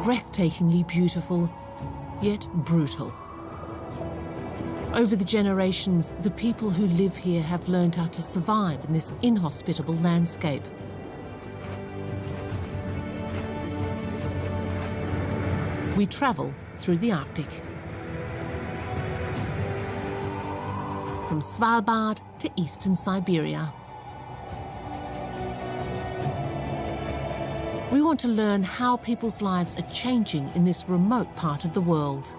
breathtakingly beautiful, yet brutal. Over the generations, the people who live here have learned how to survive in this inhospitable landscape. We travel through the Arctic. From Svalbard to eastern Siberia. We want to learn how people's lives are changing in this remote part of the world.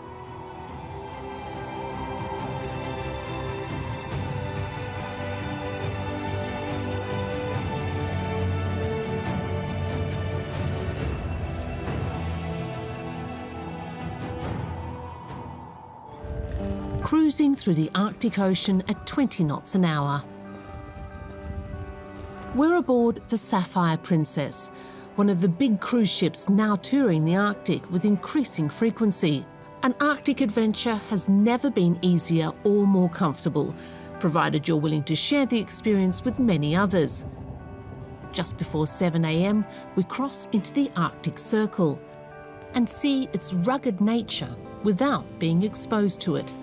Cruising through the Arctic Ocean at 20 knots an hour. We're aboard the Sapphire Princess, one of the big cruise ships now touring the Arctic with increasing frequency. An Arctic adventure has never been easier or more comfortable, provided you're willing to share the experience with many others. Just before 7 a.m, we cross into the Arctic Circle and see its rugged nature without being exposed to it.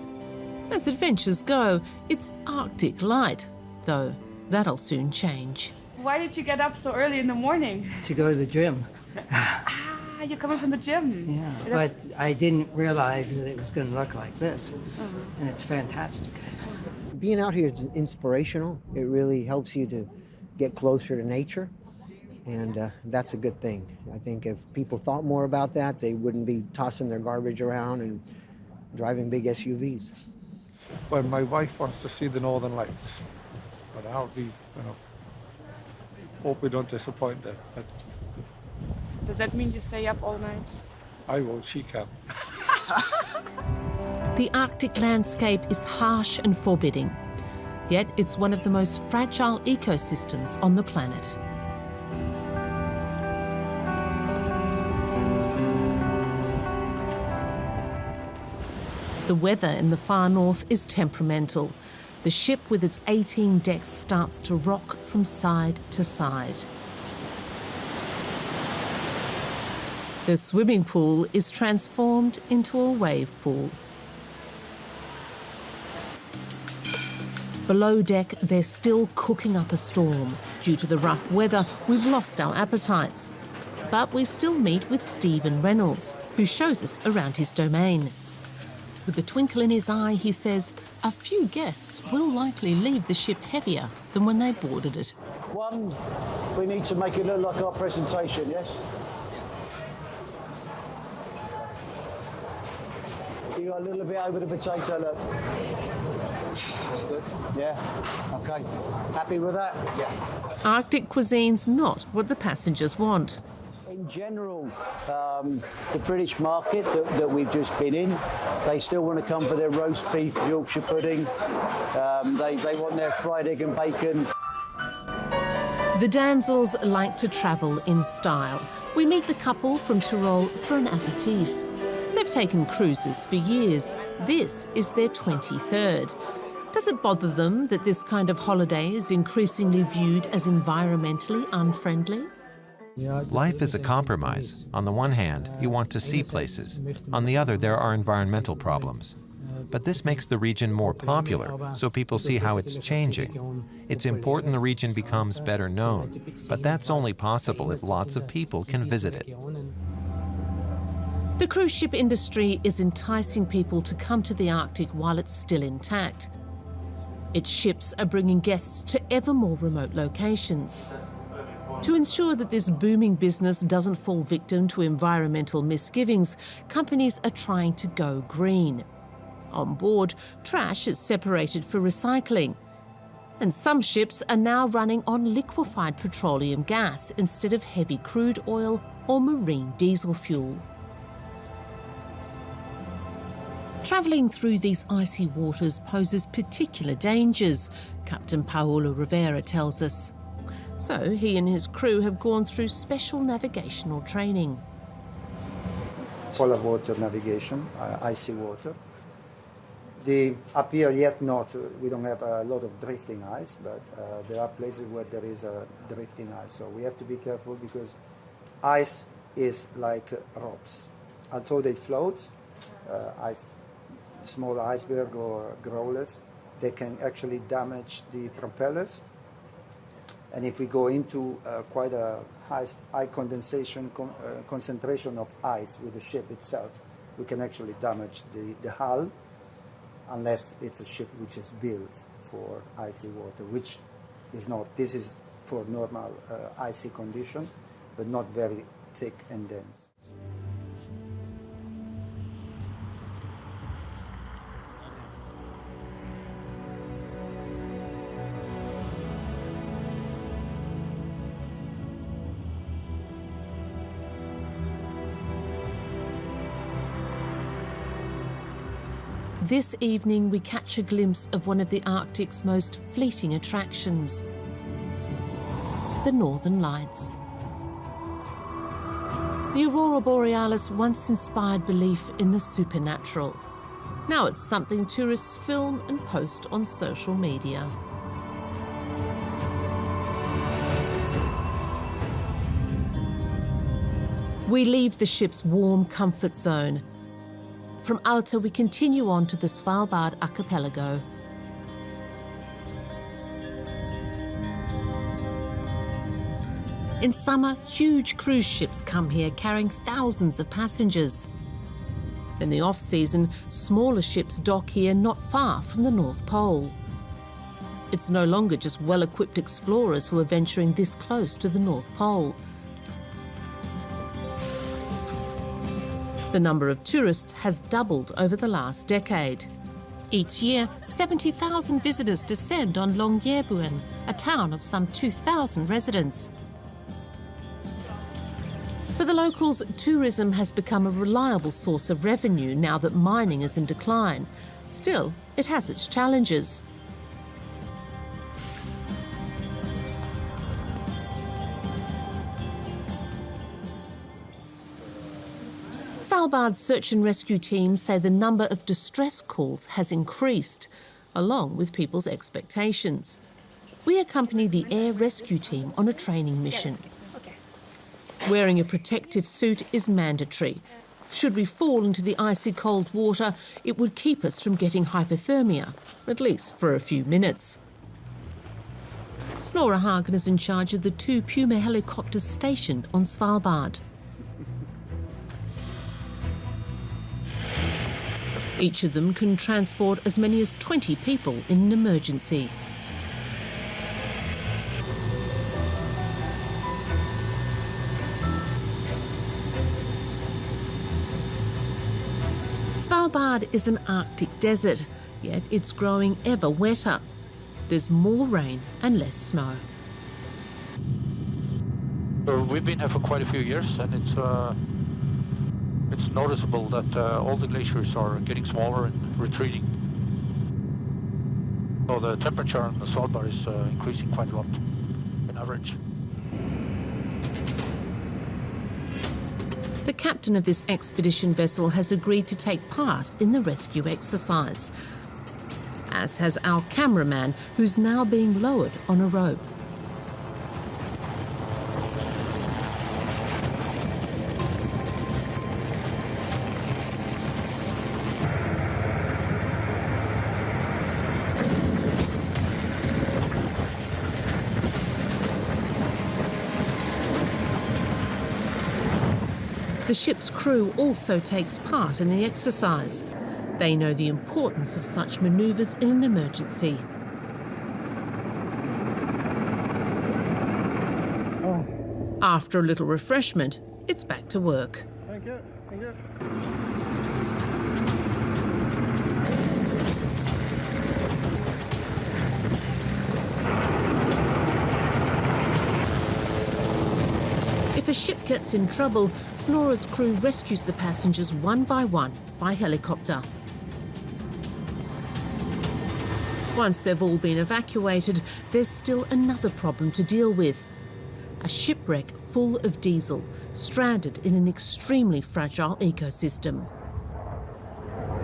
As adventures go, it's Arctic light, though that'll soon change. Why did you get up so early in the morning? To go to the gym. You're coming from the gym. Yeah, but I didn't realize that it was going to look like this, and it's fantastic. Being out here is inspirational. It really helps you to get closer to nature, and that's a good thing. I think if people thought more about that, they wouldn't be tossing their garbage around and driving big SUVs. Well, my wife wants to see the Northern Lights, but I'll be, hope we don't disappoint her. But does that mean you stay up all night? I won't, she can. The Arctic landscape is harsh and forbidding, yet it's one of the most fragile ecosystems on the planet. The weather in the far north is temperamental. The ship with its 18 decks starts to rock from side to side. The swimming pool is transformed into a wave pool. Below deck, they're still cooking up a storm. Due to the rough weather, we've lost our appetites. But we still meet with Stephen Reynolds, who shows us around his domain. With a twinkle in his eye, he says a few guests will likely leave the ship heavier than when they boarded it. One, we need to make it look like our presentation, yes? You got a little bit over the potato, look. That's good. Yeah, okay. Happy with that? Yeah. Arctic cuisine's not what the passengers want. In general, the British market that we've just been in, they still want to come for their roast beef, Yorkshire pudding. They want their fried egg and bacon. The Danzels like to travel in style. We meet the couple from Tyrol for an aperitif. They've taken cruises for years. This is their 23rd. Does it bother them that this kind of holiday is increasingly viewed as environmentally unfriendly? Life is a compromise. On the one hand, you want to see places. On the other, there are environmental problems. But this makes the region more popular, so people see how it's changing. It's important the region becomes better known, but that's only possible if lots of people can visit it. The cruise ship industry is enticing people to come to the Arctic while it's still intact. Its ships are bringing guests to ever more remote locations. To ensure that this booming business doesn't fall victim to environmental misgivings, companies are trying to go green. On board, trash is separated for recycling. And some ships are now running on liquefied petroleum gas instead of heavy crude oil or marine diesel fuel. Travelling through these icy waters poses particular dangers, Captain Paolo Rivera tells us. So he and his crew have gone through special navigational training. Polar water navigation, icy water. Up here yet not, we don't have a lot of drifting ice, but there are places where there is a drifting ice. So we have to be careful because ice is like rocks. although they float, small iceberg or growlers, they can actually damage the propellers. And if we go into quite a high condensation concentration of ice with the ship itself, we can actually damage the hull, unless it's a ship which is built for icy water, which is not. This is for normal icy condition, but not very thick and dense. This evening we catch a glimpse of one of the Arctic's most fleeting attractions, the Northern Lights. The Aurora Borealis once inspired belief in the supernatural. Now it's something tourists film and post on social media. We leave the ship's warm comfort zone. From Alta, we continue on to the Svalbard archipelago. In summer, huge cruise ships come here carrying thousands of passengers. In the off-season, smaller ships dock here not far from the North Pole. It's no longer just well-equipped explorers who are venturing this close to the North Pole. The number of tourists has doubled over the last decade. Each year, 70,000 visitors descend on Longyearbyen, a town of some 2,000 residents. For the locals, tourism has become a reliable source of revenue now that mining is in decline. Still, it has its challenges. Svalbard's search and rescue teams say the number of distress calls has increased, along with people's expectations. We accompany the air rescue team on a training mission. Wearing a protective suit is mandatory. Should we fall into the icy cold water, it would keep us from getting hypothermia, at least for a few minutes. Snorre Hagen is in charge of the 2 Puma helicopters stationed on Svalbard. Each of them can transport as many as 20 people in an emergency. Svalbard is an Arctic desert, yet it's growing ever wetter. There's more rain and less snow. We've been here for quite a few years, and it's noticeable that all the glaciers are getting smaller and retreating. So the temperature on the Svalbard is increasing quite a lot, on average. The captain of this expedition vessel has agreed to take part in the rescue exercise, as has our cameraman, who's now being lowered on a rope. The ship's crew also takes part in the exercise. They know the importance of such manoeuvres in an emergency. After a little refreshment, it's back to work. Thank you. Thank you. If a ship gets in trouble, Snorre's crew rescues the passengers one by helicopter. Once they've all been evacuated, there's still another problem to deal with. A shipwreck full of diesel, stranded in an extremely fragile ecosystem.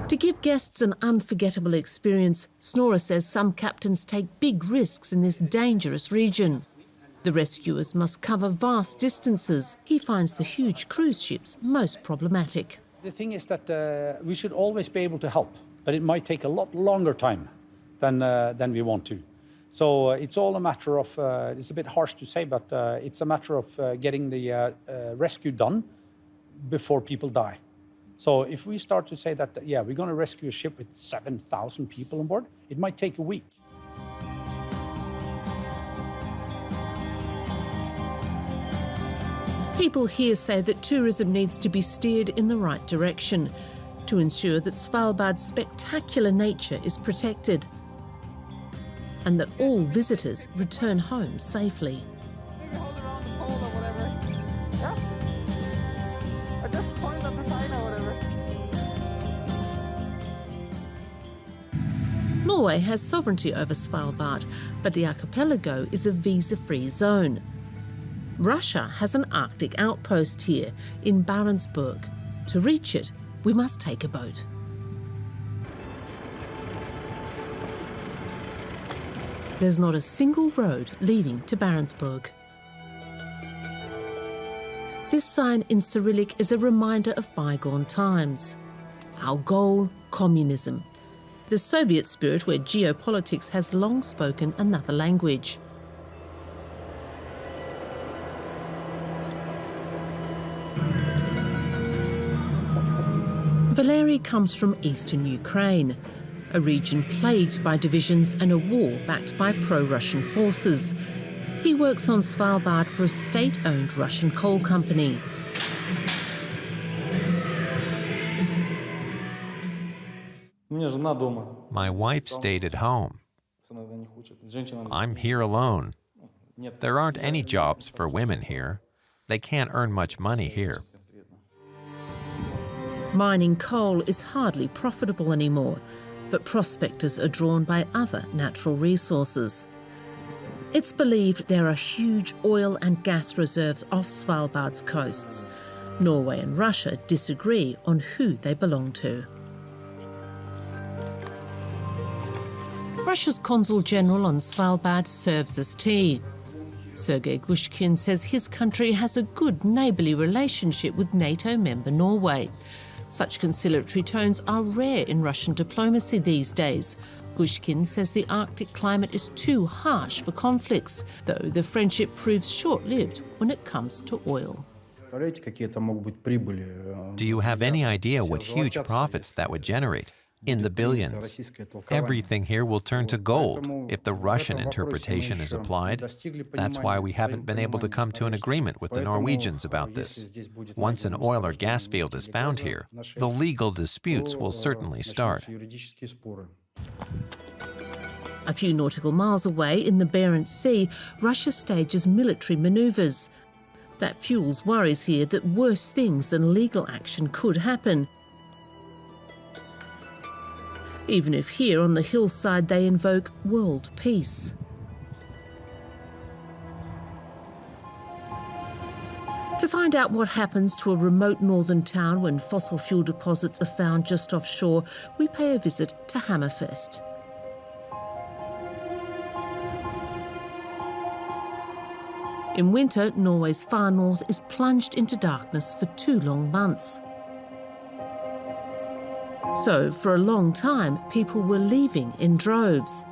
To give guests an unforgettable experience, Snorre says some captains take big risks in this dangerous region. The rescuers must cover vast distances. He finds the huge cruise ships most problematic. The thing is that we should always be able to help, but it might take a lot longer time than we want to. So it's all a matter of, it's a bit harsh to say, but it's a matter of getting the rescue done before people die. So if we start to say that, yeah, we're going to rescue a ship with 7,000 people on board, it might take a week. People here say that tourism needs to be steered in the right direction to ensure that Svalbard's spectacular nature is protected and that all Visitors return home safely. Maybe hold around the pole or whatever. Yeah? Or just point at the sign or whatever. Norway has sovereignty over Svalbard, but the archipelago is a visa-free zone. Russia has an Arctic outpost here in Barentsburg. To reach it, we must take a boat. There's not a single road leading to Barentsburg. This sign in Cyrillic is a reminder of bygone times. Our goal, communism. The Soviet spirit where geopolitics has long spoken another language. Valery comes from eastern Ukraine, a region plagued by divisions and a war backed by pro-Russian forces. He works on Svalbard for a state-owned Russian coal company. My wife stayed at home. I'm here alone. There aren't any jobs for women here. They can't earn much money here. Mining coal is hardly profitable anymore, but prospectors are drawn by other natural resources. It's believed there are huge oil and gas reserves off Svalbard's coasts. Norway and Russia disagree on who they belong to. Russia's Consul General on Svalbard serves us tea. Sergei Gushkin says his country has a good neighbourly relationship with NATO member Norway. Such conciliatory tones are rare in Russian diplomacy these days. Gushkin says the Arctic climate is too harsh for conflicts, though the friendship proves short-lived when it comes to oil. Do you have any idea what huge profits that would generate? In the billions. Everything here will turn to gold if the Russian interpretation is applied. That's why we haven't been able to come to an agreement with the Norwegians about this. Once an oil or gas field is found here, the legal disputes will certainly start. A few nautical miles away in the Barents Sea, Russia stages military manoeuvres. That fuels worries here that worse things than legal action could happen. Even if here on the hillside they invoke world peace. To find out what happens to a remote northern town when fossil fuel deposits are found just offshore, we pay a visit to Hammerfest. In winter, Norway's far north is plunged into darkness for 2 long months. So, for a long time, people were leaving in droves.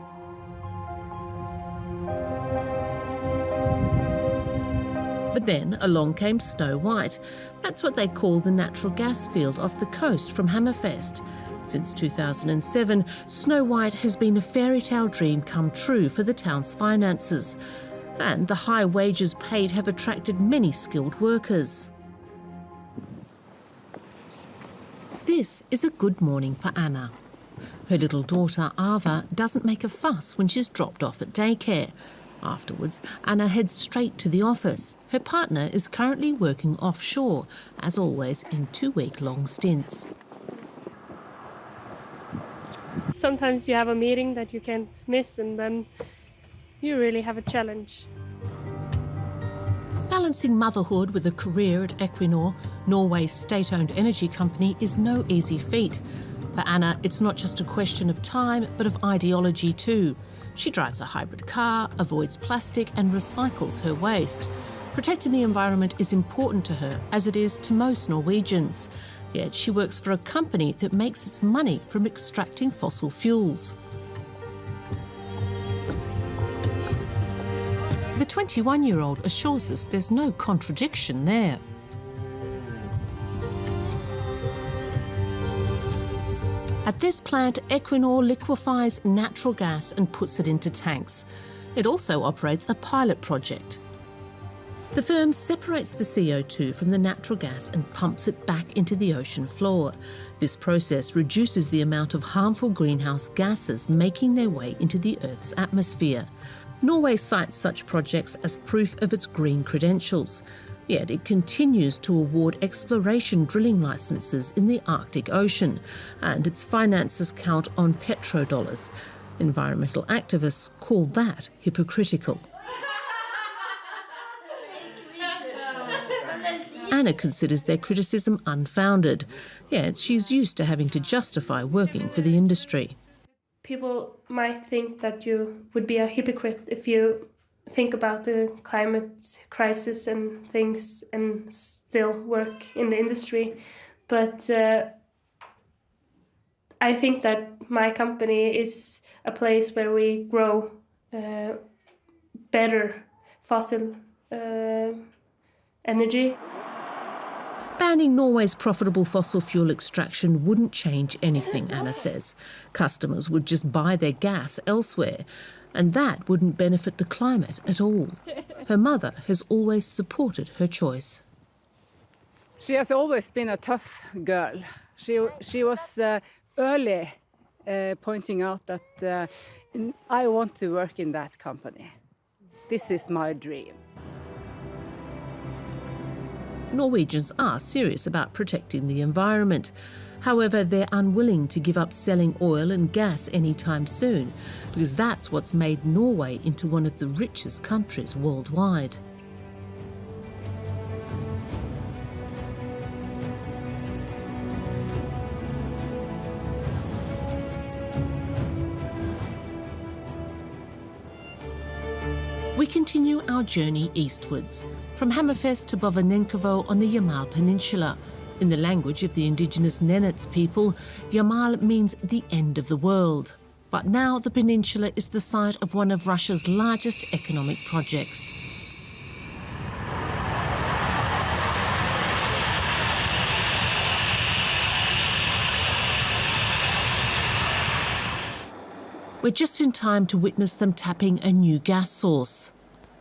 But then along came Snow White. That's what they call the natural gas field off the coast from Hammerfest. Since 2007, Snow White has been a fairy tale dream come true for the town's finances. And the high wages paid have attracted many skilled workers. This is a good morning for Anna. Her little daughter, Ava, doesn't make a fuss when she's dropped off at daycare. Afterwards, Anna heads straight to the office. Her partner is currently working offshore, as always in 2-week-long stints. Sometimes you have a meeting that you can't miss, and then you really have a challenge. Balancing motherhood with a career at Equinor, Norway's state-owned energy company, is no easy feat. For Anna, it's not just a question of time, but of ideology too. She drives a hybrid car, avoids plastic and recycles her waste. Protecting the environment is important to her, as it is to most Norwegians. Yet she works for a company that makes its money from extracting fossil fuels. The 21-year-old assures us there's no contradiction there. At this plant, Equinor liquefies natural gas and puts it into tanks. It also operates a pilot project. The firm separates the CO2 from the natural gas and pumps it back into the ocean floor. This process reduces the amount of harmful greenhouse gases making their way into the Earth's atmosphere. Norway cites such projects as proof of its green credentials. Yet it continues to award exploration drilling licenses in the Arctic Ocean, and its finances count on petrodollars. Environmental activists call that hypocritical. Anna considers their criticism unfounded, yet she's used to having to justify working for the industry. People might think that you would be a hypocrite if you think about the climate crisis and things and still work in the industry. But I think that my company is a place where we grow better fossil energy. Banning Norway's profitable fossil fuel extraction wouldn't change anything, Anna says. Customers would just buy their gas elsewhere, and that wouldn't benefit the climate at all. Her mother has always supported her choice. She has always been a tough girl. She was early pointing out that I want to work in that company. This is my dream. Norwegians are serious about protecting the environment. However, they're unwilling to give up selling oil and gas anytime soon, because that's what's made Norway into one of the richest countries worldwide. We continue our journey eastwards, from Hammerfest to Bovanenkovo on the Yamal Peninsula. In the language of the indigenous Nenets people, Yamal means the end of the world. But now the peninsula is the site of one of Russia's largest economic projects. We're just in time to witness them tapping a new gas source.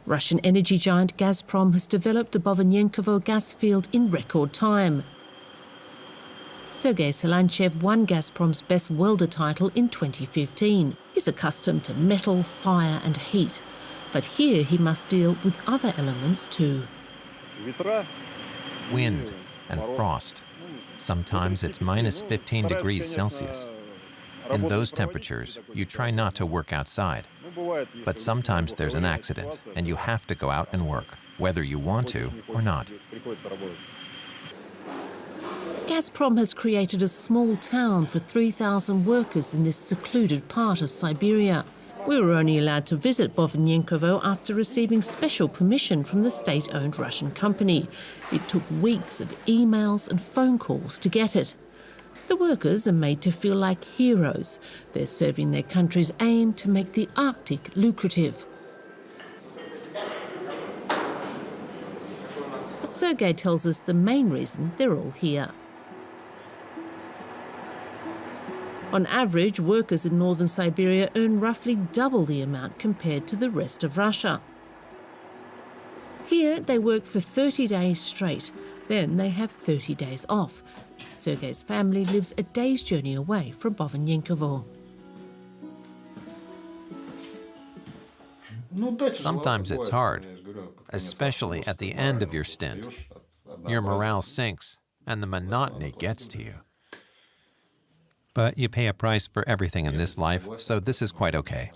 Russian energy giant Gazprom has developed the Bovanenkovo gas field in record time. Sergei Salanchev won Gazprom's Best Welder title in 2015. He's accustomed to metal, fire and heat, but here he must deal with other elements too. Wind and frost. Sometimes it's minus 15 degrees Celsius. In those temperatures, you try not to work outside. But sometimes there's an accident, and you have to go out and work, whether you want to or not. Gazprom has created a small town for 3,000 workers in this secluded part of Siberia. We were only allowed to visit Bovanenkovo after receiving special permission from the state-owned Russian company. It took weeks of emails and phone calls to get it. The workers are made to feel like heroes. They're serving their country's aim to make the Arctic lucrative. But Sergei tells us the main reason they're all here. On average, workers in northern Siberia earn roughly double the amount compared to the rest of Russia. Here, they work for 30 days straight. Then they have 30 days off. Sergei's family lives a day's journey away from Bovanenkovo. Sometimes it's hard, especially at the end of your stint. Your morale sinks, and the monotony gets to you. But you pay a price for everything in this life, so this is quite okay.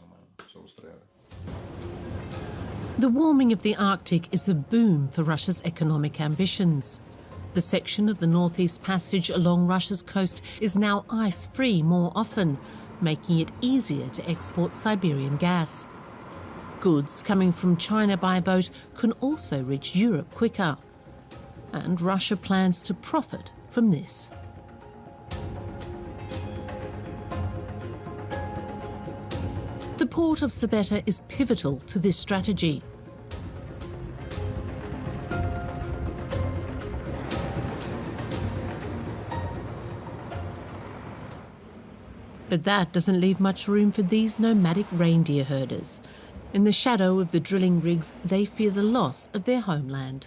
The warming of the Arctic is a boom for Russia's economic ambitions. The section of the Northeast Passage along Russia's coast is now ice-free more often, making it easier to export Siberian gas. Goods coming from China by boat can also reach Europe quicker. And Russia plans to profit from this. Support of CBDa is pivotal to this strategy. But that doesn't leave much room for these nomadic reindeer herders. In the shadow of the drilling rigs, they fear the loss of their homeland.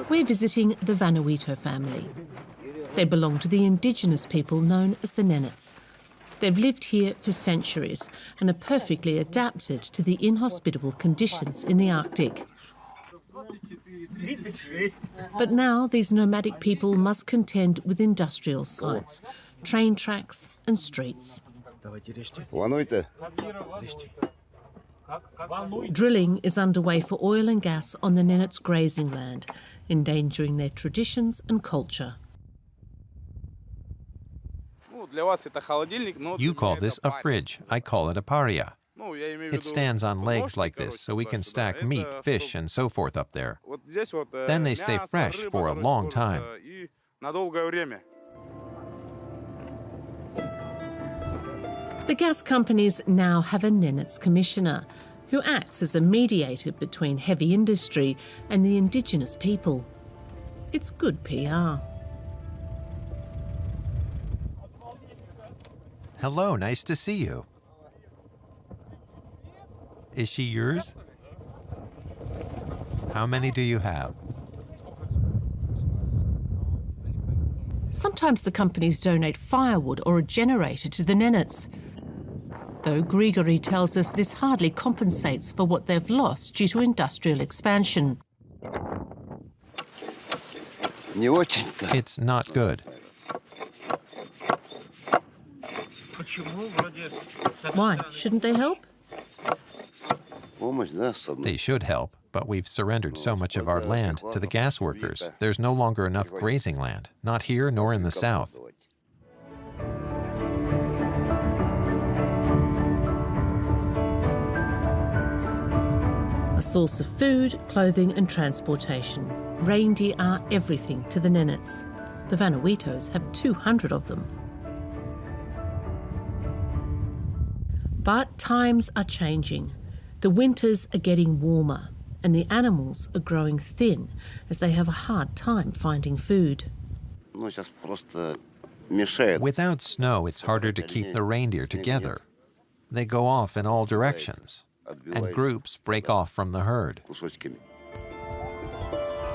We're visiting the Vanuatu family. They belong to the indigenous people known as the Nenets. They've lived here for centuries and are perfectly adapted to the inhospitable conditions in the Arctic. But now these nomadic people must contend with industrial sites, train tracks and streets. Drilling is underway for oil and gas on the Nenets' grazing land, endangering their traditions and culture. You call this a fridge. I call it a paria. It stands on legs like this, so we can stack meat, fish, and so forth up there. Then they stay fresh for a long time. The gas companies now have a Nenets commissioner who acts as a mediator between heavy industry and the indigenous people. It's good PR. Hello, nice to see you. Is she yours? How many do you have? Sometimes the companies donate firewood or a generator to the Nenets. Though Grigory tells us this hardly compensates for what they've lost due to industrial expansion. It's not good. Why? Shouldn't they help? They should help, but we've surrendered so much of our land to the gas workers. There's no longer enough grazing land, not here nor in the south. A source of food, clothing and transportation. Reindeer are everything to the Nenets. The Vanuatus have 200 of them. But times are changing. The winters are getting warmer and the animals are growing thin as they have a hard time finding food. Without snow, it's harder to keep the reindeer together. They go off in all directions, and groups break off from the herd.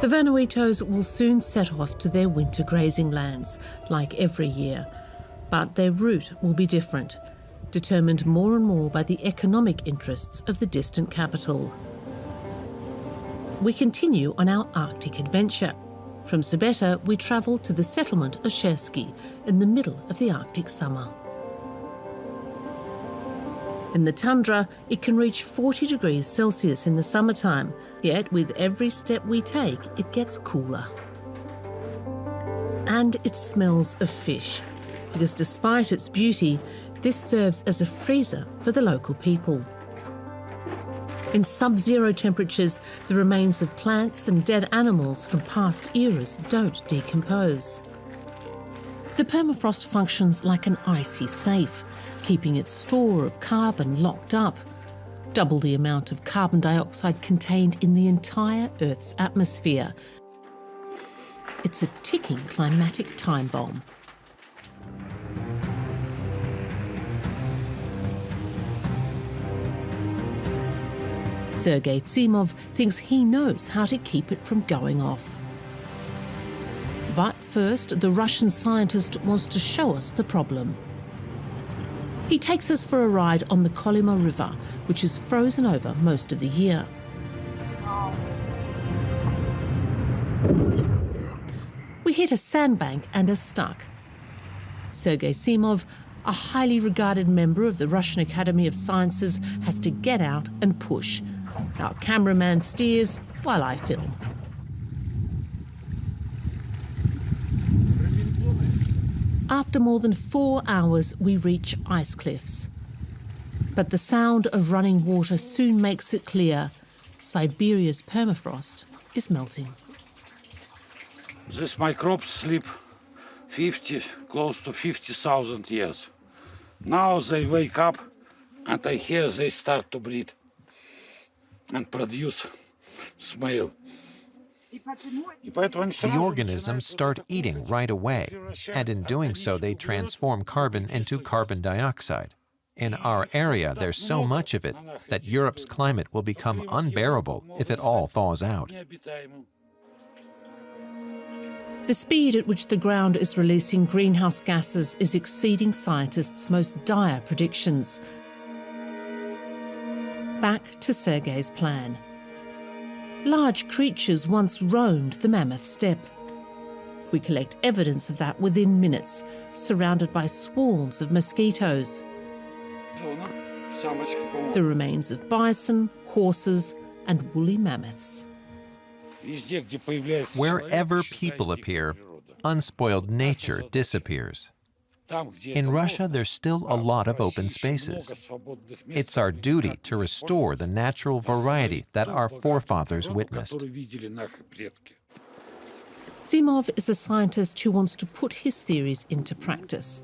The Vanuatus will soon set off to their winter grazing lands, like every year. But their route will be different, determined more and more by the economic interests of the distant capital. We continue on our Arctic adventure. From CBDa, we travel to the settlement of Shersky in the middle of the Arctic summer. In the tundra, it can reach 40 degrees Celsius in the summertime, yet with every step we take, it gets cooler. And it smells of fish, because despite its beauty, this serves as a freezer for the local people. In sub-zero temperatures, the remains of plants and dead animals from past eras don't decompose. The permafrost functions like an icy safe, keeping its store of carbon locked up, double the amount of carbon dioxide contained in the entire Earth's atmosphere. It's a ticking climatic time bomb. Sergei Tsimov thinks he knows how to keep it from going off. But first, the Russian scientist wants to show us the problem. He takes us for a ride on the Kolyma River, which is frozen over most of the year. We hit a sandbank and are stuck. Sergei Tsimov, a highly regarded member of the Russian Academy of Sciences, has to get out and push. Our cameraman steers while I film. After more than 4 hours, we reach ice cliffs. But the sound of running water soon makes it clear Siberia's permafrost is melting. This my crops sleep close to 50,000 years. Now they wake up, and I hear they start to breathe and produce smell. The organisms start eating right away, and in doing so they transform carbon into carbon dioxide. In our area, there's so much of it that Europe's climate will become unbearable if it all thaws out. The speed at which the ground is releasing greenhouse gases is exceeding scientists' most dire predictions. Back to Sergei's plan. Large creatures once roamed the mammoth steppe. We collect evidence of that within minutes, surrounded by swarms of mosquitoes. The remains of bison, horses, and woolly mammoths. Wherever people appear, unspoiled nature disappears. In Russia, there's still a lot of open spaces. It's our duty to restore the natural variety that our forefathers witnessed. Zimov is a scientist who wants to put his theories into practice.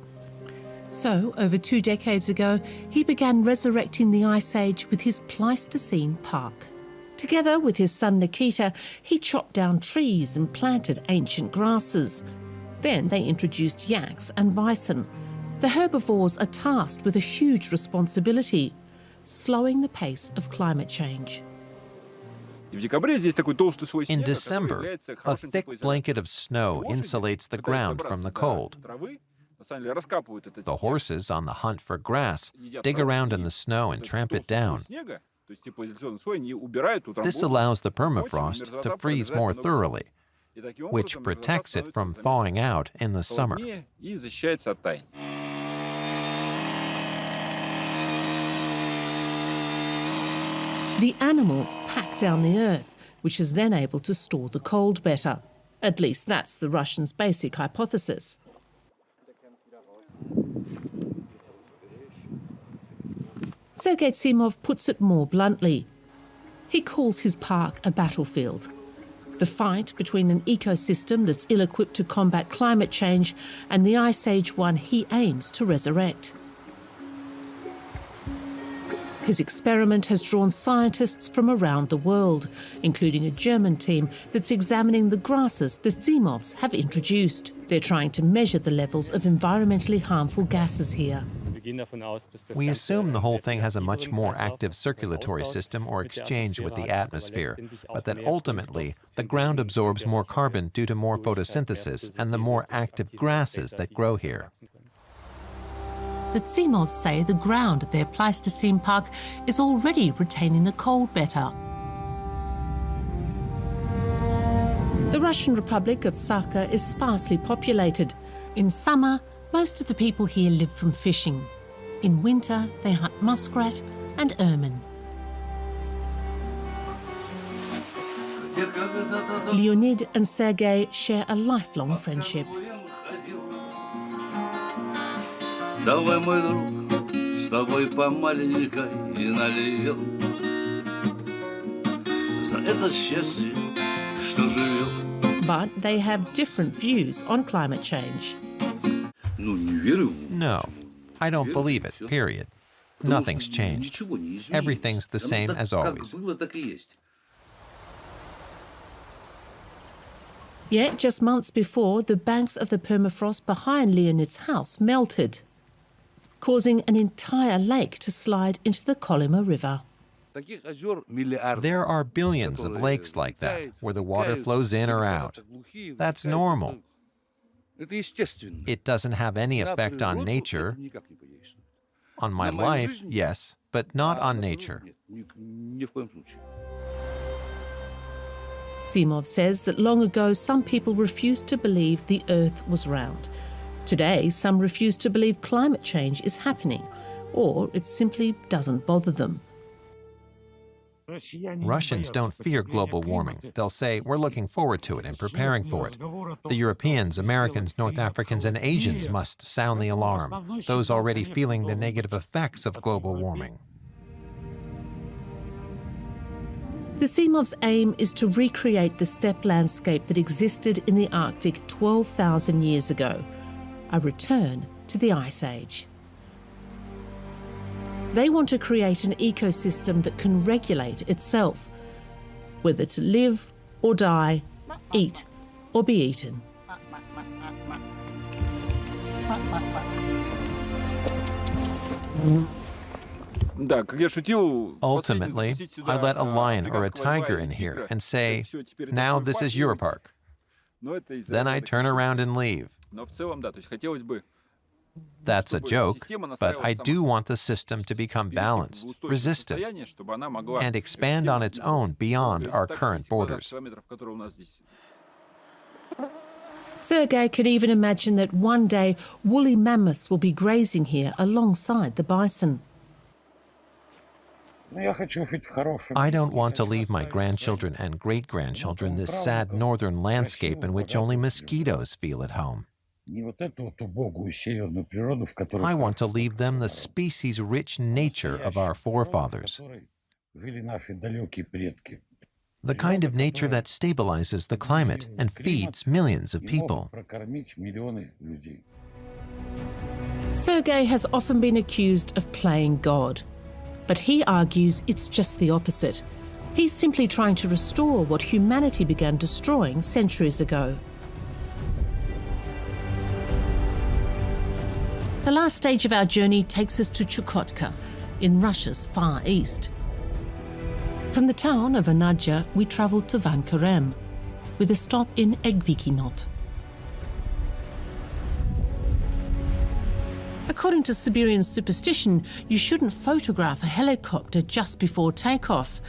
So, over 2 decades ago, he began resurrecting the Ice Age with his Pleistocene park. Together with his son Nikita, he chopped down trees and planted ancient grasses. Then they introduced yaks and bison. The herbivores are tasked with a huge responsibility: slowing the pace of climate change. In December, a thick blanket of snow insulates the ground from the cold. The horses, on the hunt for grass, dig around in the snow and tramp it down. This allows the permafrost to freeze more thoroughly, which protects it from thawing out in the summer. The animals pack down the earth, which is then able to store the cold better. At least that's the Russians' basic hypothesis. Sergei Zimov puts it more bluntly. He calls his park a battlefield. The fight between an ecosystem that's ill-equipped to combat climate change and the Ice Age one he aims to resurrect. His experiment has drawn scientists from around the world, including a German team that's examining the grasses the Zimovs have introduced. They're trying to measure the levels of environmentally harmful gases here. We assume the whole thing has a much more active circulatory system or exchange with the atmosphere, but that ultimately the ground absorbs more carbon due to more photosynthesis and the more active grasses that grow here. The Zimovs say the ground at their Pleistocene park is already retaining the cold better. The Russian Republic of Sakha is sparsely populated. In summer, most of the people here live from fishing. In winter, they hunt muskrat and ermine. Leonid and Sergei share a lifelong friendship. But they have different views on climate change. No, I don't believe it, period. Nothing's changed. Everything's the same as always. Yet, just months before, the banks of the permafrost behind Leonid's house melted, causing an entire lake to slide into the Kolyma River. There are billions of lakes like that, where the water flows in or out. That's normal. It doesn't have any effect on nature. On my life, yes, but not on nature. Zimov says that long ago some people refused to believe the Earth was round. Today, some refuse to believe climate change is happening, or it simply doesn't bother them. Russians don't fear global warming. They'll say, we're looking forward to it and preparing for it. The Europeans, Americans, North Africans, and Asians must sound the alarm, those already feeling the negative effects of global warming. The The Seamov's aim is to recreate the steppe landscape that existed in the Arctic 12,000 years ago, a return to the Ice Age. They want to create an ecosystem that can regulate itself, whether to live or die, eat or be eaten. Ultimately, I let a lion or a tiger in here and say, now this is your park. Then I turn around and leave. That's a joke, but I do want the system to become balanced, resistant, and expand on its own beyond our current borders. Sergei can even imagine that one day woolly mammoths will be grazing here alongside the bison. I don't want to leave my grandchildren and great-grandchildren this sad northern landscape in which only mosquitoes feel at home. I want to leave them the species-rich nature of our forefathers, the kind of nature that stabilizes the climate and feeds millions of people. Sergei has often been accused of playing God, but he argues it's just the opposite. He's simply trying to restore what humanity began destroying centuries ago. The last stage of our journey takes us to Chukotka, in Russia's far east. From the town of Anadja, we travel to Van Karem, with a stop in Egvikinot. According to Siberian superstition, you shouldn't photograph a helicopter just before takeoff,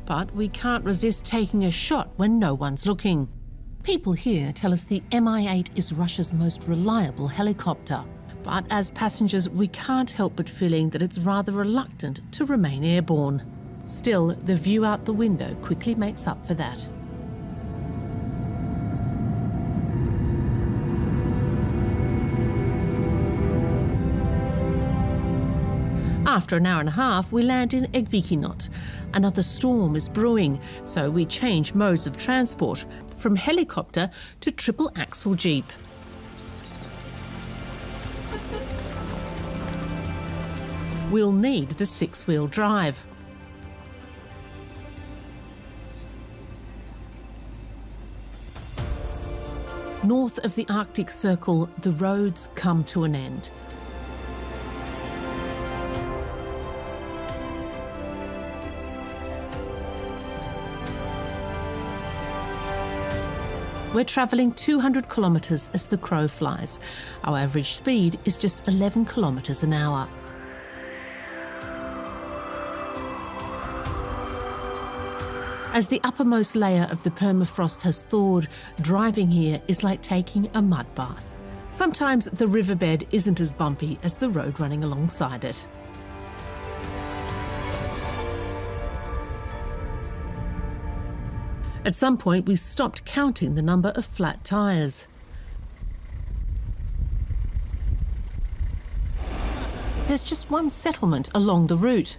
but we can't resist taking a shot when no one's looking. People here tell us the Mi-8 is Russia's most reliable helicopter, but as passengers we can't help but feeling that it's rather reluctant to remain airborne. Still, the view out the window quickly makes up for that. After an hour and a half, we land in Egvikinot. Another storm is brewing, so we change modes of transport from helicopter to triple-axle jeep. We'll need the six-wheel drive. North of the Arctic Circle, the roads come to an end. We're travelling 200 kilometres as the crow flies. Our average speed is just 11 kilometres an hour. As the uppermost layer of the permafrost has thawed, driving here is like taking a mud bath. Sometimes the riverbed isn't as bumpy as the road running alongside it. At some point, we stopped counting the number of flat tyres. There's just one settlement along the route.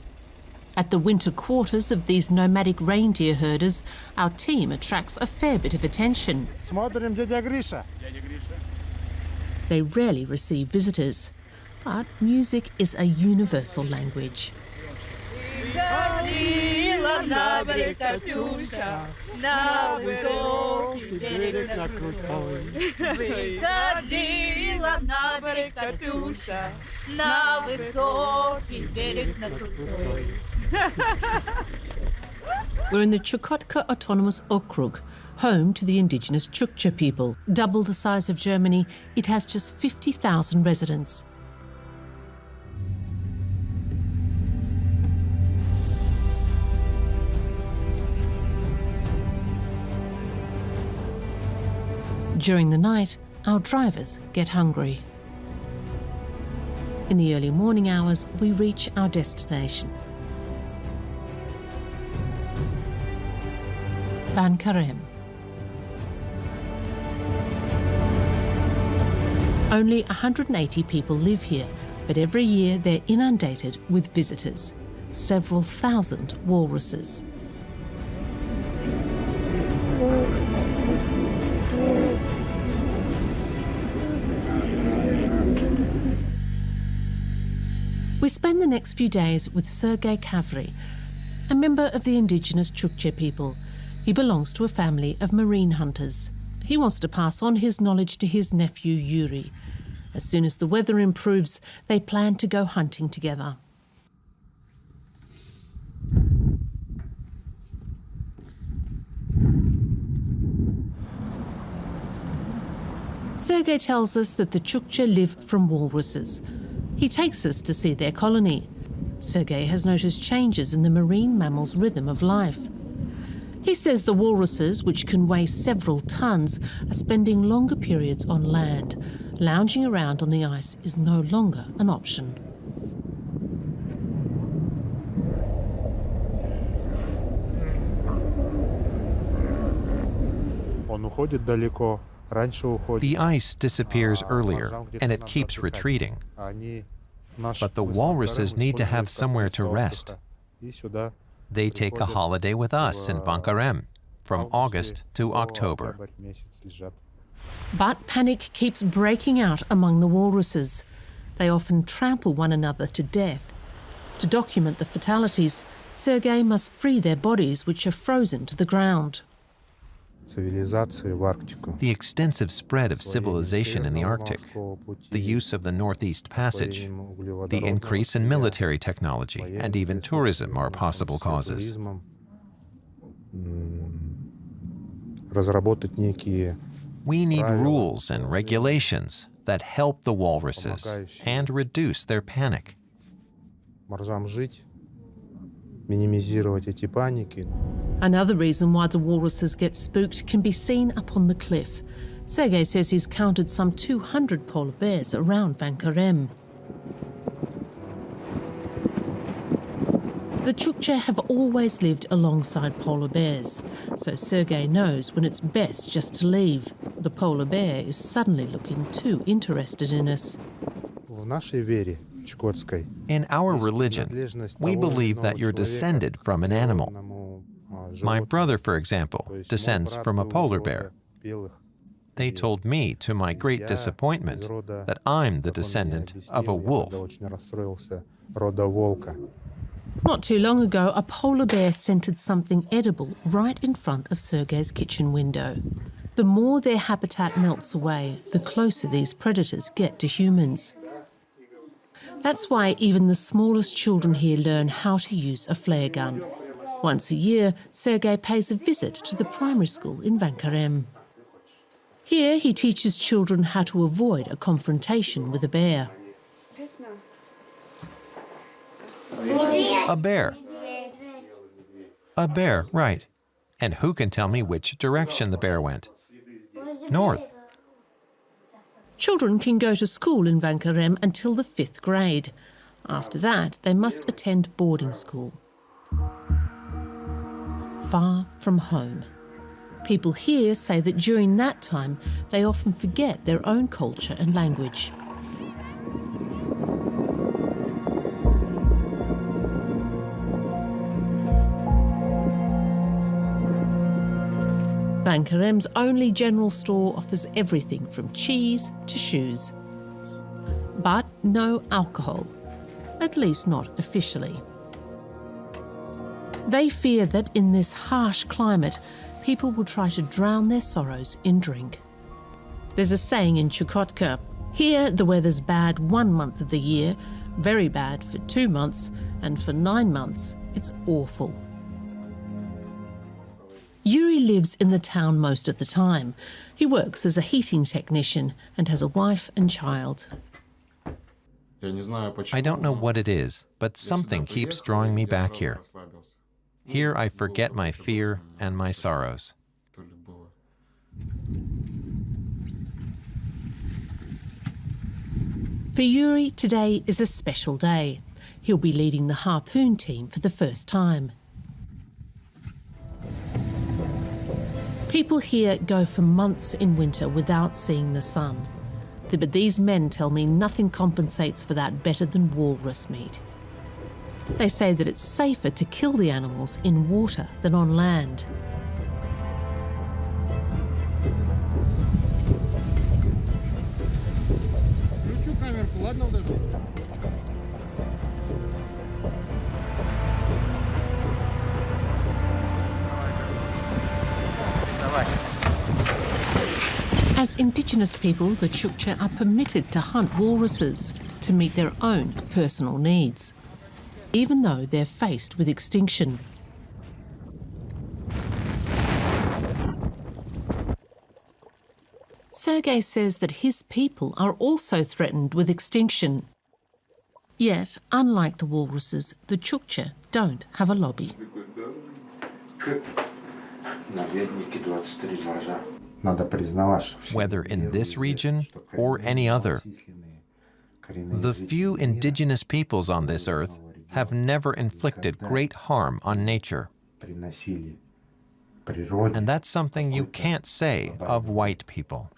At the winter quarters of these nomadic reindeer herders, our team attracts a fair bit of attention. They rarely receive visitors, but music is a universal language. We're in the Chukotka Autonomous Okrug, home to the indigenous Chukcha people. Double the size of Germany, it has just 50,000 residents. During the night, our drivers get hungry. In the early morning hours, we reach our destination. Van Karem. Only 180 people live here, but every year they're inundated with visitors, several thousand walruses. We spend the next few days with Sergei Kavry, a member of the indigenous Chukchi people. He belongs to a family of marine hunters. He wants to pass on his knowledge to his nephew Yuri. As soon as the weather improves, they plan to go hunting together. Sergei tells us that the Chukchi live from walruses. He takes us to see their colony. Sergei has noticed changes in the marine mammal's rhythm of life. He says the walruses, which can weigh several tons, are spending longer periods on land. Lounging around on the ice is no longer an option. The ice disappears earlier, and it keeps retreating. But the walruses need to have somewhere to rest. They take a holiday with us in Bankarem from August to October. But panic keeps breaking out among the walruses. They often trample one another to death. To document the fatalities, Sergei must free their bodies, which are frozen to the ground. The extensive spread of civilization in the Arctic, the use of the Northeast Passage, the increase in military technology, and even tourism are possible causes. We need rules and regulations that help the walruses and reduce their panic. Another reason why the walruses get spooked can be seen up on the cliff. Sergei says he's counted some 200 polar bears around Bankarem. The Chukchi have always lived alongside polar bears, so Sergei knows when it's best just to leave. The polar bear is suddenly looking too interested in us. In our religion, we believe that you're descended from an animal. My brother, for example, descends from a polar bear. They told me, to my great disappointment, that I'm the descendant of a wolf. Not too long ago, a polar bear scented something edible right in front of Sergei's kitchen window. The more their habitat melts away, the closer these predators get to humans. That's why even the smallest children here learn how to use a flare gun. Once a year, Sergei pays a visit to the primary school in Bankarem. Here, he teaches children how to avoid a confrontation with a bear. A bear. A bear, right. And who can tell me which direction the bear went? North. Children can go to school in Bankarem until the 5th grade. After that, they must attend boarding school. Far from home. People here say that during that time, they often forget their own culture and language. Bankarem's only general store offers everything from cheese to shoes. But no alcohol, at least not officially. They fear that in this harsh climate, people will try to drown their sorrows in drink. There's a saying in Chukotka, here the weather's bad 1 month of the year, very bad for 2 months, and for 9 months, it's awful. Yuri lives in the town most of the time. He works as a heating technician and has a wife and child. I don't know what it is, but something keeps drawing me back here. Here I forget my fear and my sorrows. For Yuri, today is a special day. He'll be leading the harpoon team for the first time. People here go for months in winter without seeing the sun. But these men tell me nothing compensates for that better than walrus meat. They say that it's safer to kill the animals in water than on land. As indigenous people, the Chukcha are permitted to hunt walruses to meet their own personal needs, even though they're faced with extinction. Sergei says that his people are also threatened with extinction. Yet, unlike the walruses, the Chukcha don't have a lobby. Whether in this region or any other, the few indigenous peoples on this earth have never inflicted great harm on nature. And that's something you can't say of white people.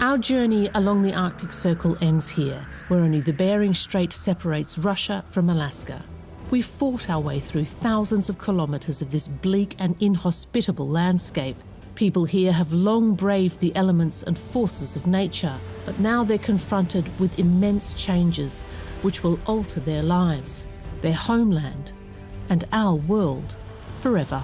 Our journey along the Arctic Circle ends here, where only the Bering Strait separates Russia from Alaska. We fought our way through thousands of kilometres of this bleak and inhospitable landscape. People here have long braved the elements and forces of nature, but now they're confronted with immense changes which will alter their lives, their homeland, and our world forever.